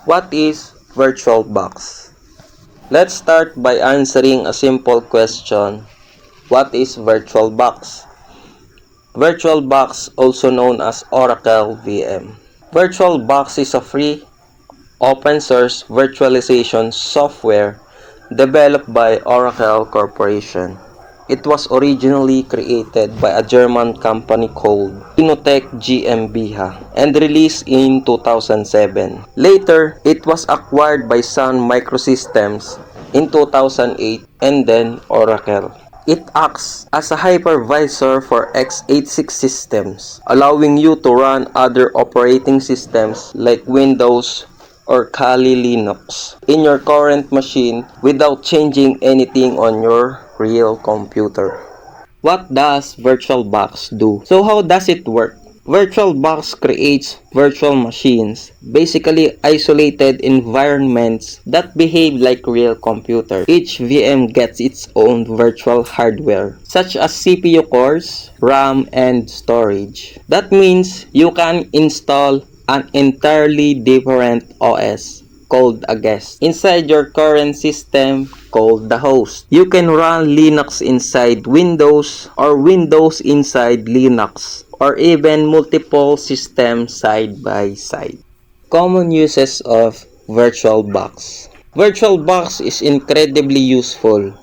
What is VirtualBox? Let's start by answering a simple question. What is VirtualBox? VirtualBox, also known as Oracle VM. VirtualBox is a free, open-source virtualization software developed by Oracle Corporation. It was originally created by a German company called Inotech GmbH and released in 2007. Later, it was acquired by Sun Microsystems in 2008 and then Oracle. It acts as a hypervisor for x86 systems, allowing you to run other operating systems like Windows or Kali Linux in your current machine without changing anything on your real computer. What does VirtualBox do? So how does it work? VirtualBox creates virtual machines, basically isolated environments that behave like real computers. Each VM gets its own virtual hardware, such as CPU cores, RAM, and storage. That means you can install an entirely different OS called a guest inside your current system called the host. You can run Linux inside Windows or Windows inside Linux or even multiple systems side by side. Common uses of VirtualBox. VirtualBox is incredibly useful,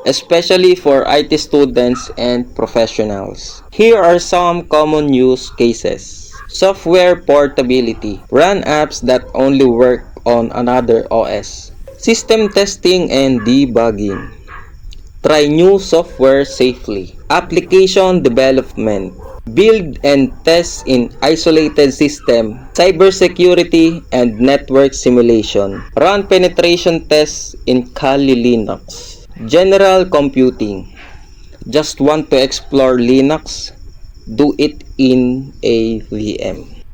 especially for IT students and professionals. Here are some common use cases. Software portability. Run apps that only work on another OS. System testing and debugging. Try new software safely. Application development. Build and test in isolated system. Cybersecurity and network simulation. Run penetration tests in Kali Linux. General computing. Just want to explore Linux? Do it in a VM.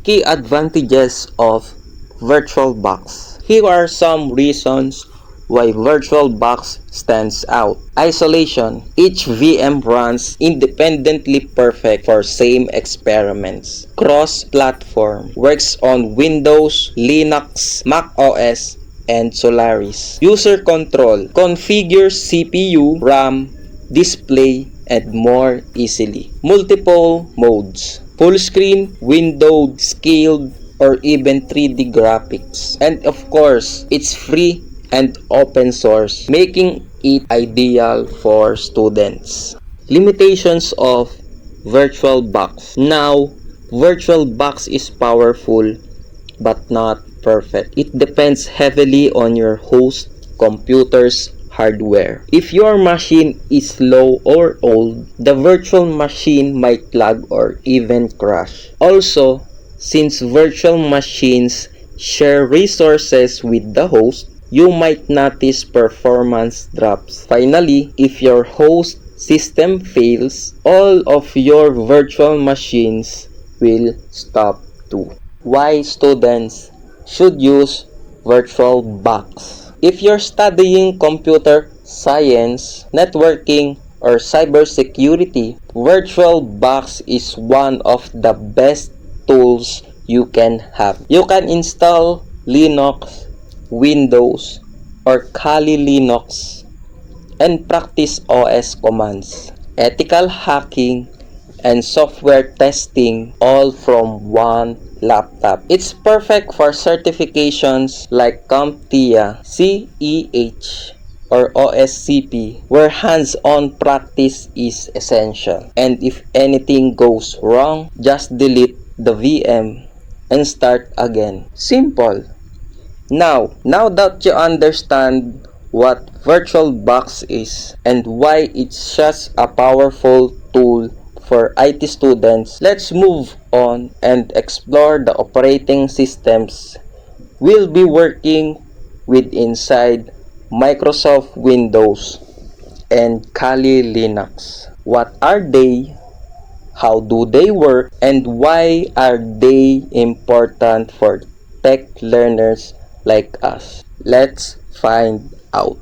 Key advantages of VirtualBox. Here are some reasons why VirtualBox stands out. Isolation. Each VM runs independently, perfect for same experiments. Cross-platform. Works on Windows, Linux, Mac OS, and Solaris. User control. Configure CPU, RAM, display, and more easily. Multiple modes. Full screen, windowed, scaled, or even 3D graphics. And of course, it's free and open source, making it ideal for students. Limitations of VirtualBox. Now, VirtualBox is powerful but not perfect. It depends heavily on your host computer's hardware. If your machine is slow or old, the virtual machine might lag or even crash. Also, since virtual machines share resources with the host, you might notice performance drops. Finally, if your host system fails, all of your virtual machines will stop too. Why students should use VirtualBox? If you're studying computer science, networking, or cybersecurity, VirtualBox is one of the best tools you can have. You can install Linux, Windows, or Kali Linux and practice OS commands, ethical hacking, and software testing all from one laptop. It's perfect for certifications like CompTIA, CEH, or OSCP, where hands-on practice is essential. And if anything goes wrong, just delete the VM and start again. Simple. Now that you understand what VirtualBox is and why it's such a powerful tool for IT students, let's move on and explore the operating systems we'll be working with inside Microsoft Windows and Kali Linux. What are they? How do they work? And why are they important for tech learners like us? Let's find out.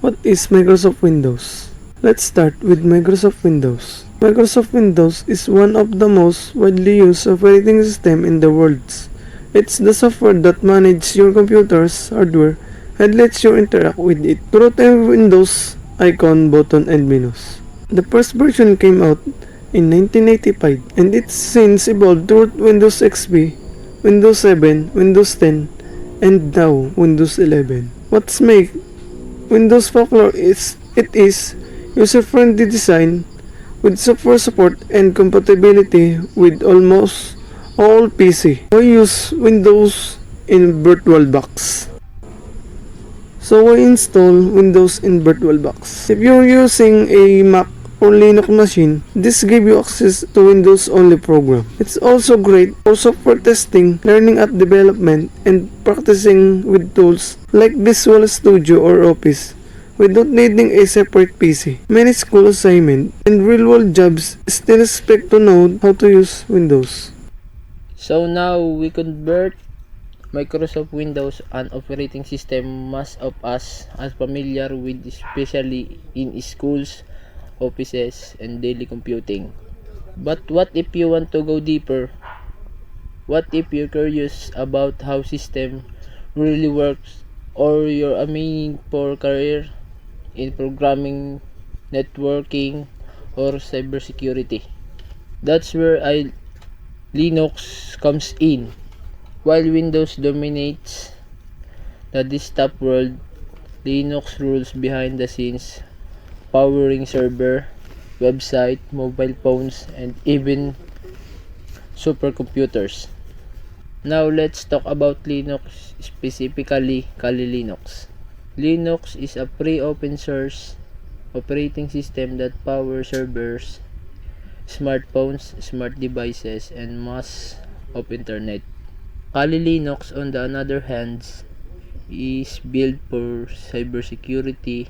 What is Microsoft Windows? Let's start with Microsoft Windows. Microsoft Windows is one of the most widely used operating systems in the world. It's the software that manages your computer's hardware and lets you interact with it through the Windows icon, button, and menus. The first version came out in 1985 and it's since evolved through Windows XP, Windows 7, Windows 10, and now Windows 11. What's make Windows popular is it is user-friendly design with software support and compatibility with almost all PC. I use Windows in VirtualBox. So I install Windows in VirtualBox. If you're using a Mac or Linux machine, this gives you access to Windows only program. It's also great for software testing, learning app development, and practicing with tools like Visual Studio or Office without needing a separate PC. Many school assignments and real-world jobs still expect to know how to use Windows. So now we convert Microsoft Windows, an operating system most of us are familiar with, especially in schools, offices, and daily computing. But what if you want to go deeper? What if you're curious about how system really works, or you're aiming for career in programming, networking, or cybersecurity? That's where Linux comes in. While Windows dominates the desktop world, Linux rules behind the scenes, powering server, website, mobile phones, and even supercomputers. Now let's talk about Linux, specifically Kali Linux. Linux is a free open source operating system that powers servers, smartphones, smart devices, and mass of internet. Kali Linux, on the other hand, is built for cybersecurity.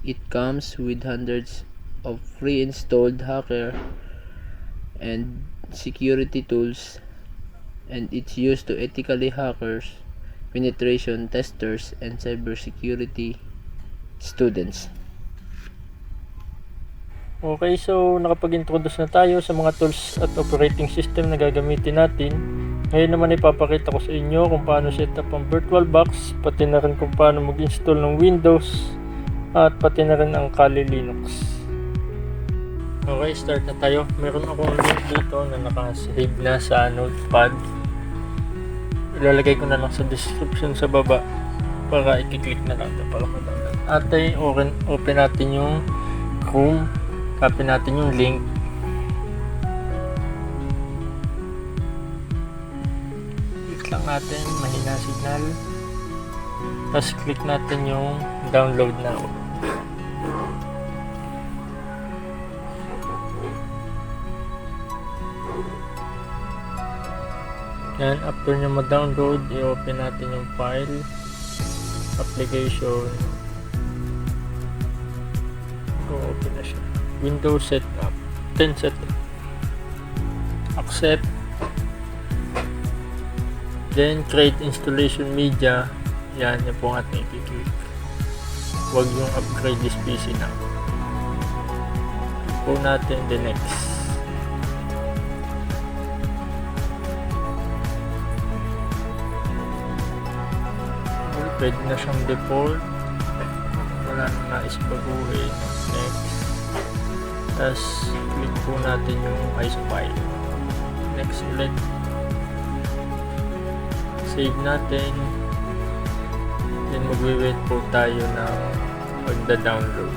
It comes with hundreds of pre-installed hacker and security tools, and it's used to ethically hackers, penetration testers, and cybersecurity students. Okay, so nakapag-introduce na tayo sa mga tools at operating system na gagamitin natin. Ngayon naman ipapakita ko sa inyo kung paano set up ang VirtualBox, pati na rin kung paano mag-install ng Windows, at pati na rin ang Kali Linux. Okay, start na tayo. Meron akong link dito na nakasave na sa notepad. Ilalagay ko na lang sa description sa baba para i-click na lang para ma-download. At open natin yung Chrome. Copy natin yung link. Click lang natin, mahina signal. Tapos click natin yung download now. Yan, after nyo ma-download, i-open natin yung file, application. Open na siya. Windows setup, 10 setup, accept, then create installation media. Yan po ang ating i-click. Huwag yung upgrade this PC na. Po natin the next. Pwede na siyang default, wala nang nais baguhin. Next. Tapos click po natin yung iSpy. Next ulit. Save natin. Then magwi-wait po tayo na pagda-download.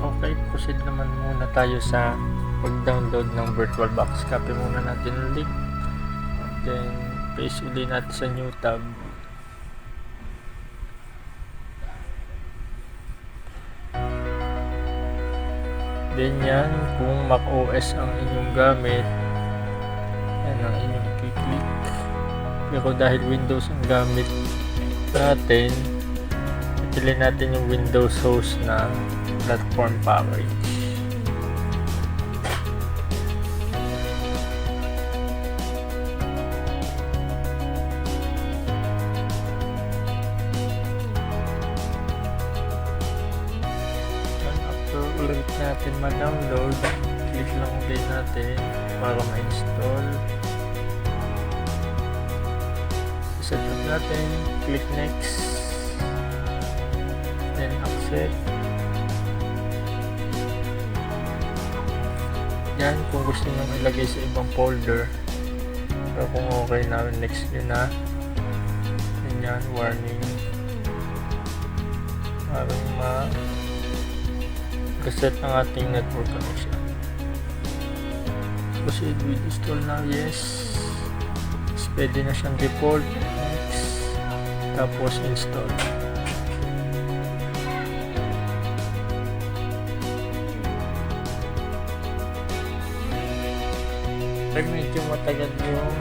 Okay, proceed naman muna tayo sa pag-download ng VirtualBox. Copy muna natin yung link. Then, paste ulit natin sa new tab. Then yan, kung Mac OS ang inyong gamit, yan ang inyong i-click. Pero dahil Windows ang gamit natin, piliin natin yung Windows host na platform package. natin ma-download, click lang din natin para ma-install. Set up natin, click next, then accept. Yan, kung gusto nyo ilagay sa ibang folder. Pero kung okay na, next nyo na. Yan, warning. Parang reset ang ating network connection. Proceed with install now, yes. Pwede na siyang default. Next. Tapos install. Pag medyo matagal yung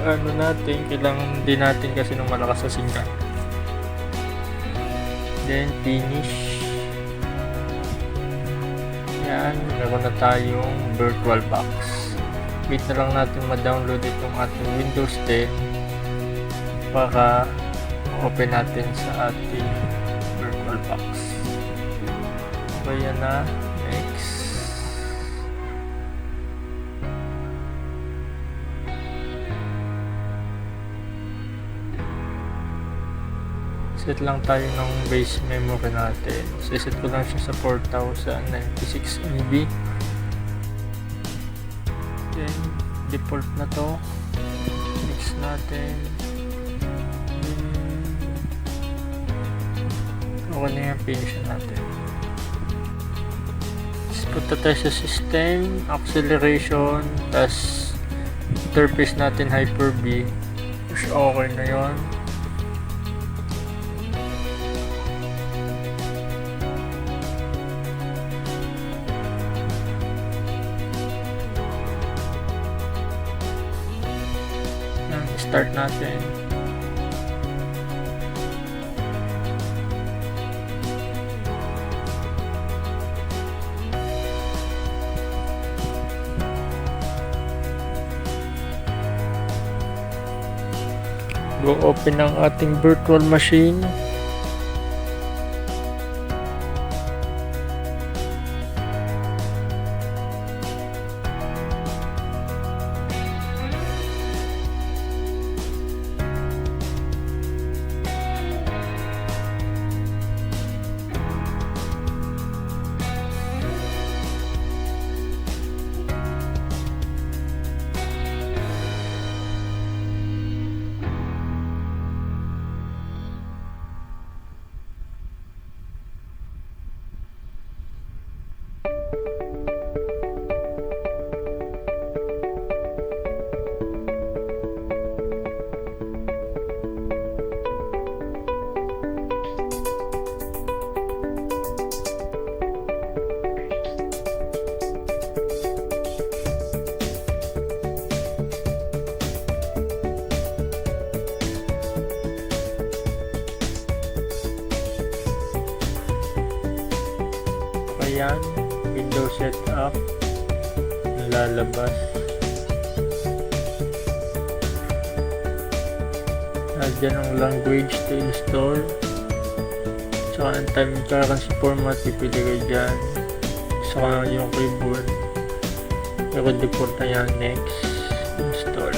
ano natin, kailangan din natin kasi ng malakas sa signal. Then finish. Yan, meron na tayong virtual box. Wait na lang natin ma-download itong ating Windows 10 para open natin sa ating virtual box. Okay, yan na. Next. Set lang tayo ng base memory natin. So, set ko lang siya sa 4096 MB. Then, default na to. Next natin. Okay na yan, finish natin. Tapos, punta tayo sa system, acceleration, tapos interface natin Hyper-V. Tapos, okay na yun. Start natin. Go open ang ating virtual machine. Ayan, Windows setup, lalabas. Nandiyan ang language to install. Saka ang time and currency format, pipili kayo dyan. Saka yung keyboard. Pero default na yan, next, install.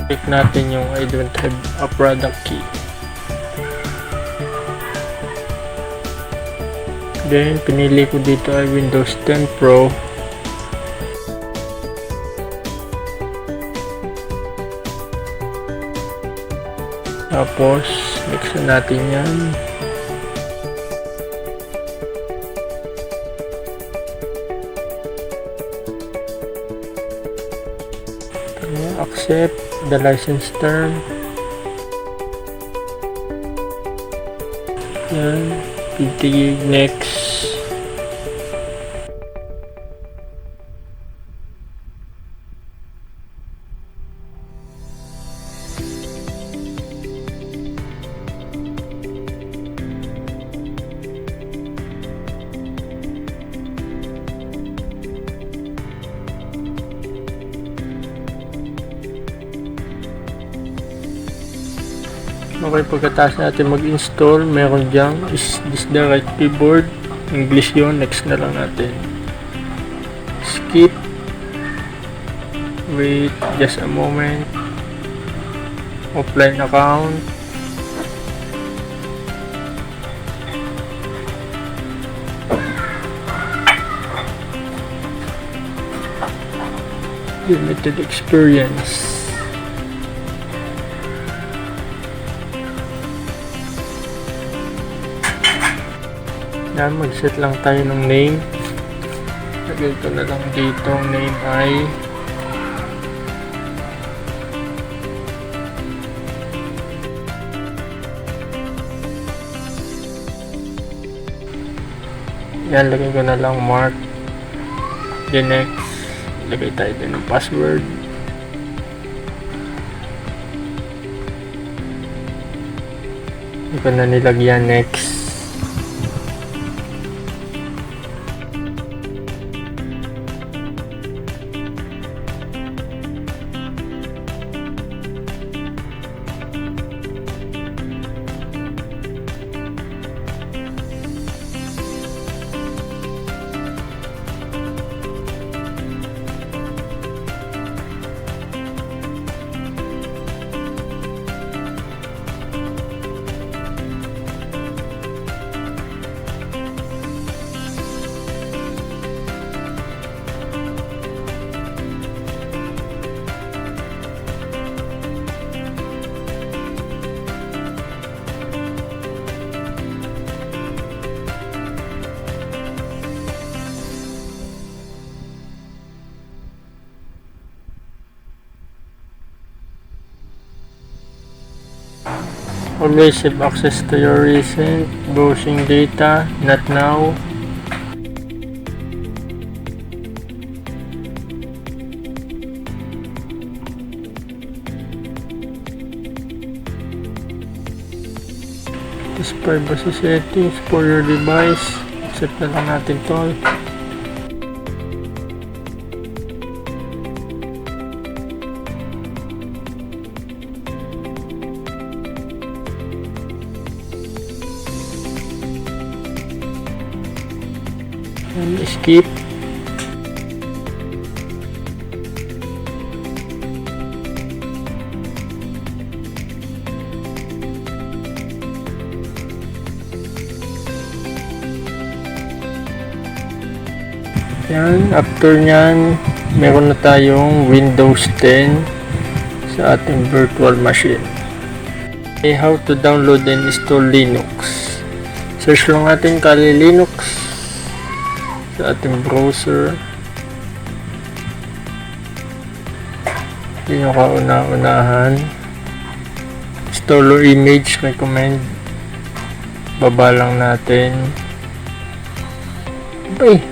Click natin yung I don't have a product key. Then, pinili ko dito ay Windows 10 Pro. Tapos, next na natin yan. Accept the license term. Yan. 50 gig next. Okay, pagkatapos natin mag-install, meron dyan is this the right keyboard. English yun, next na lang natin. Skip. Wait just a moment. Offline account. Limited experience. Yan, mag-set lang tayo ng name. Lagay ko na lang dito ang name ay yan, lagay ko na lang Mark. Then next, lagay tayo din ng password. Hindi ko na nilagyan next. Always have access to your recent browsing data, not now. This privacy settings for your device. Set na lang natin to. Skip. Yan, after nyan, meron na tayong Windows 10 sa ating virtual machine. Okay, how to download and install Linux. Search lang natin Kali Linux sa ating browser. Hindi nyo kauna-unahan. Installer image recommend. Baba lang natin. Bye!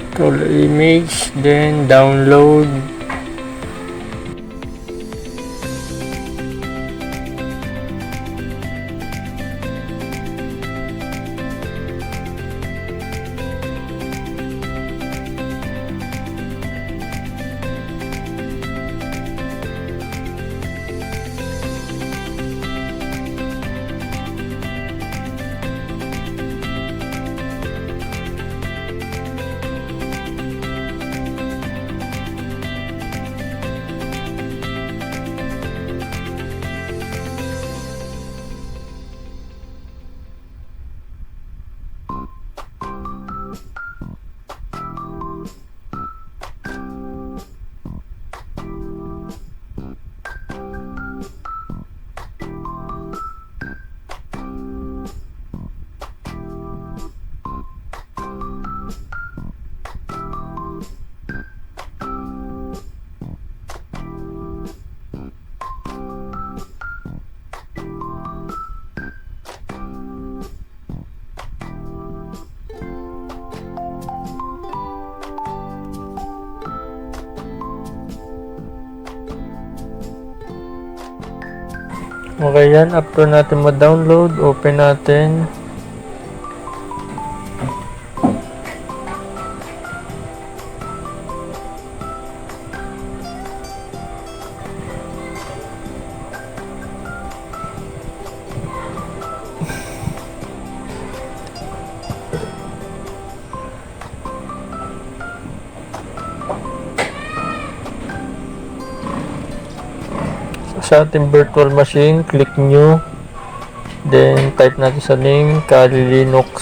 Installer image, then download. Okay yan, after natin ma-download, open natin. Sa ating virtual machine, click new, then type natin sa name Kali Linux.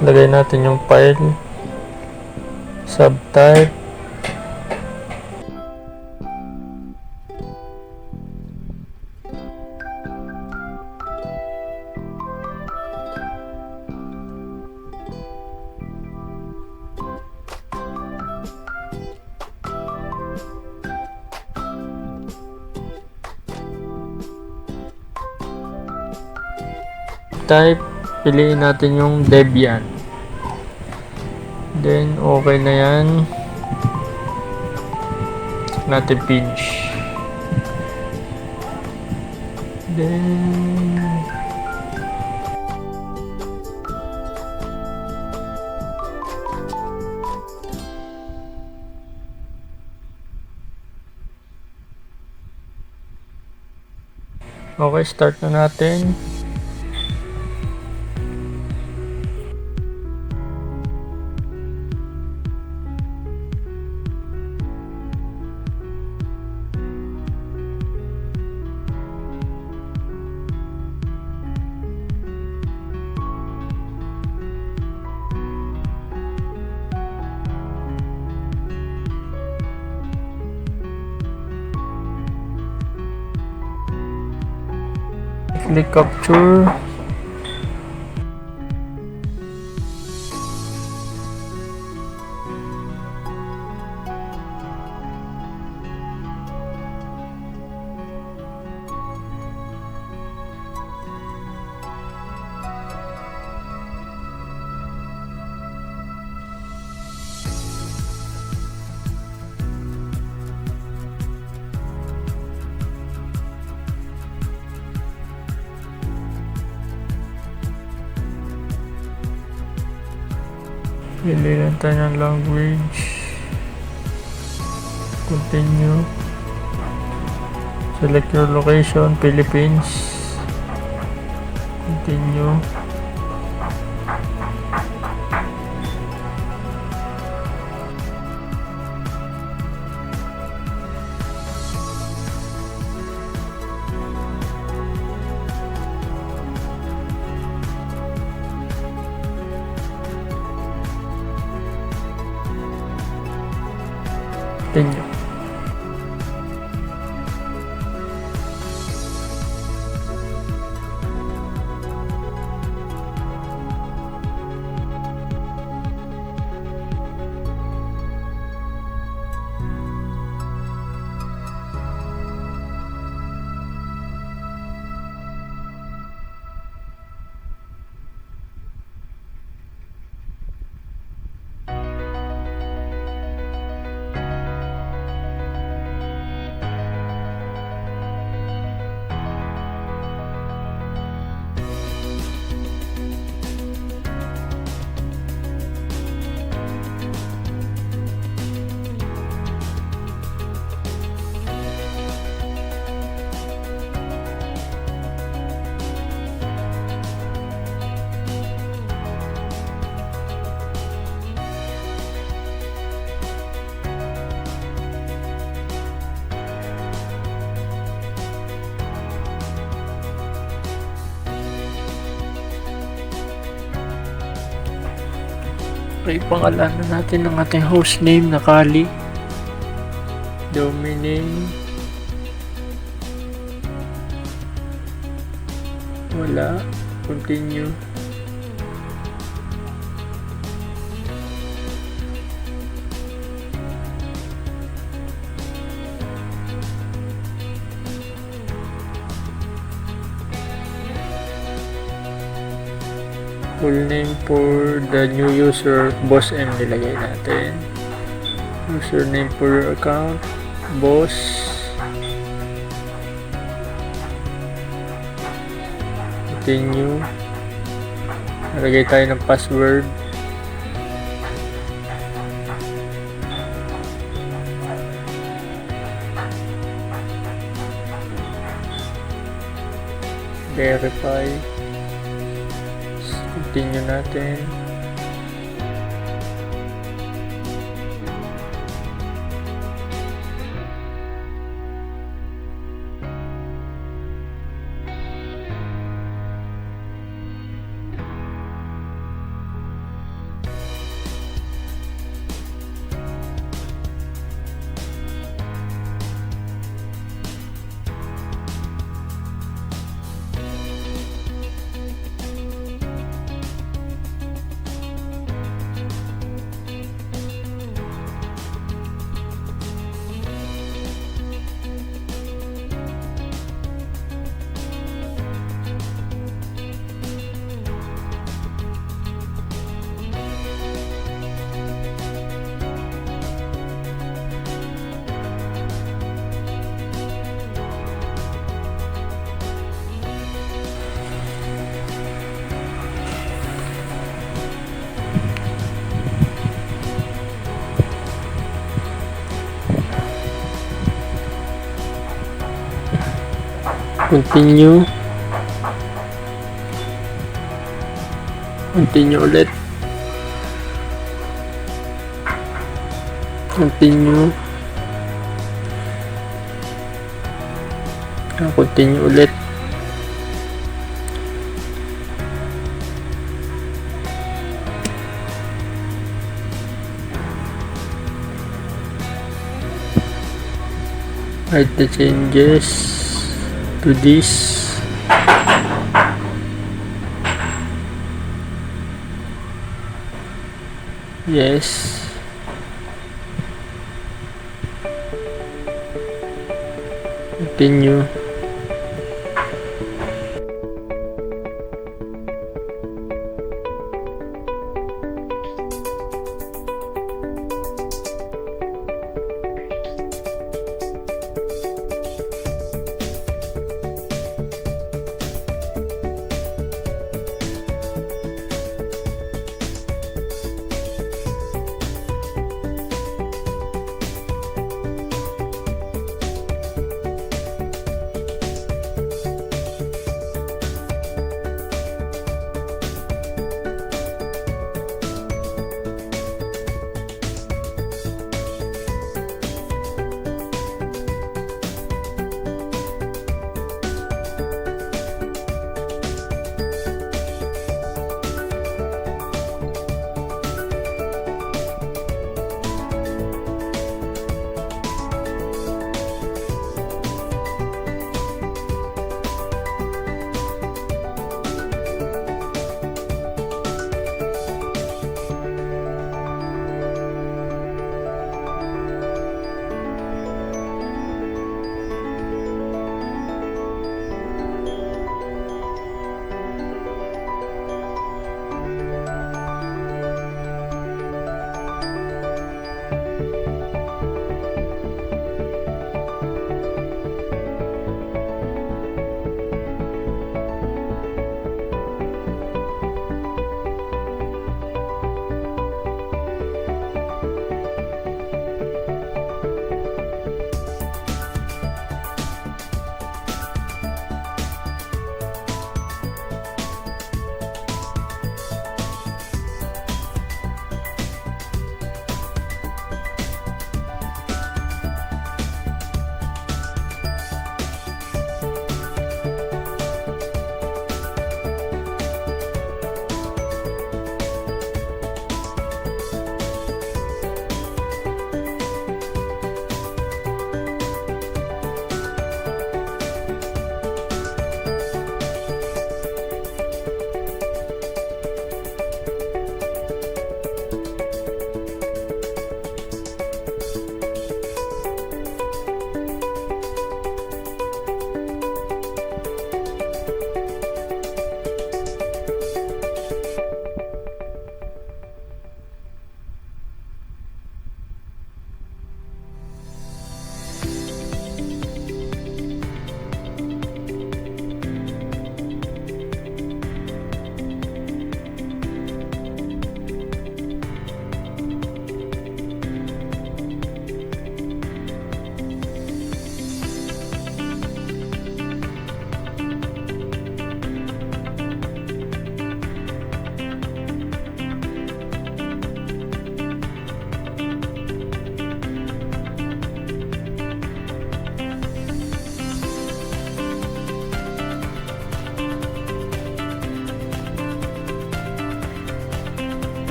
Lagay natin yung file, subtype, type, piliin natin yung Debian. Then okay na yan. Natin finish. Then okay, start na natin. Click capture. Pili lang tayo ng language. Continue. Select your location, Philippines. Continue. Continue. Okay, pangalanan natin ng ating hostname na Kali. Domain name. Wala. Continue. Full name for the new user, Boss M nilagay natin. Username for your account, Boss. Continue. Nalagay tayo ng password. Verify. Continue natin. Continue. Continue ulit. Continue. Continue ulit. Write the changes to this. Yes. Continue.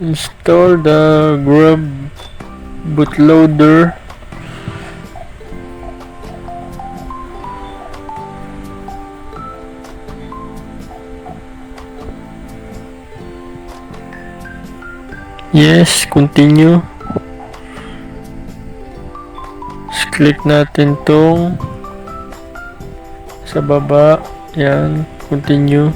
Install the Grub bootloader. Yes, continue. Click natin tong sa baba. Yan, continue.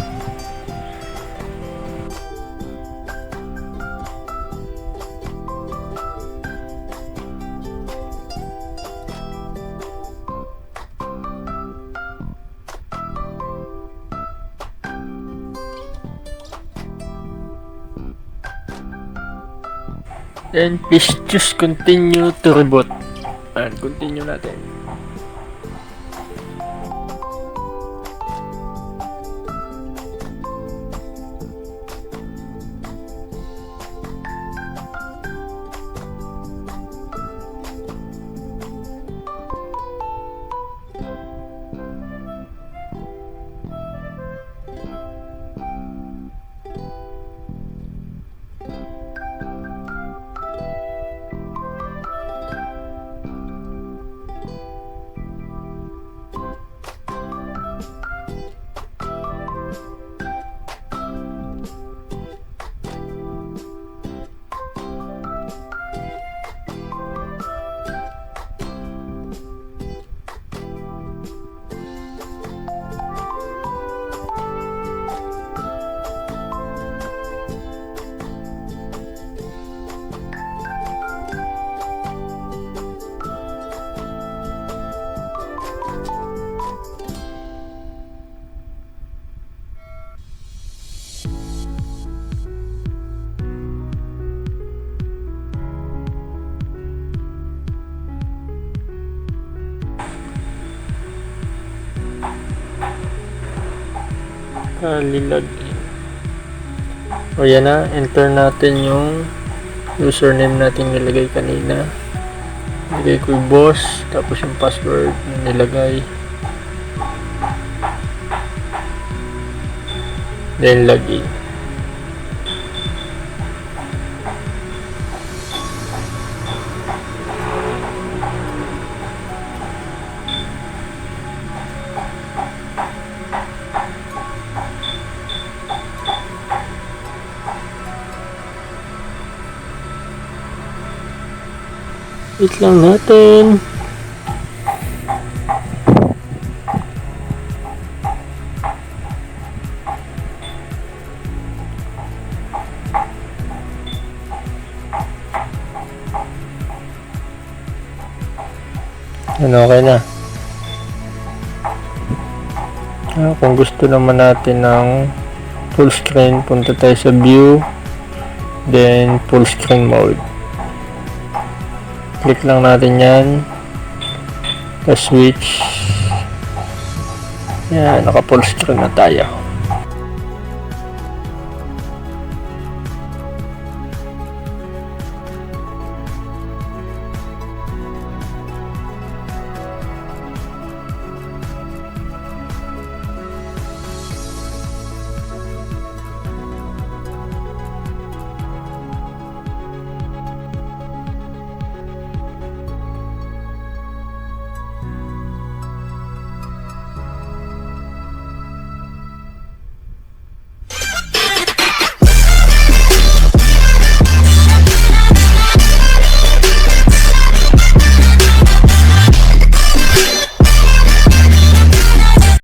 Then please choose continue to reboot. And continue natin. Login. O yan na, enter natin yung username natin nilagay kanina. Nilagay ko yung boss, tapos yung password na nilagay. Then login. Wait lang natin. Okay na. Kung gusto naman natin ng full screen, punta tayo sa view, then full screen mode. Click lang natin yan. Switch. Yan, naka full screen na tayo.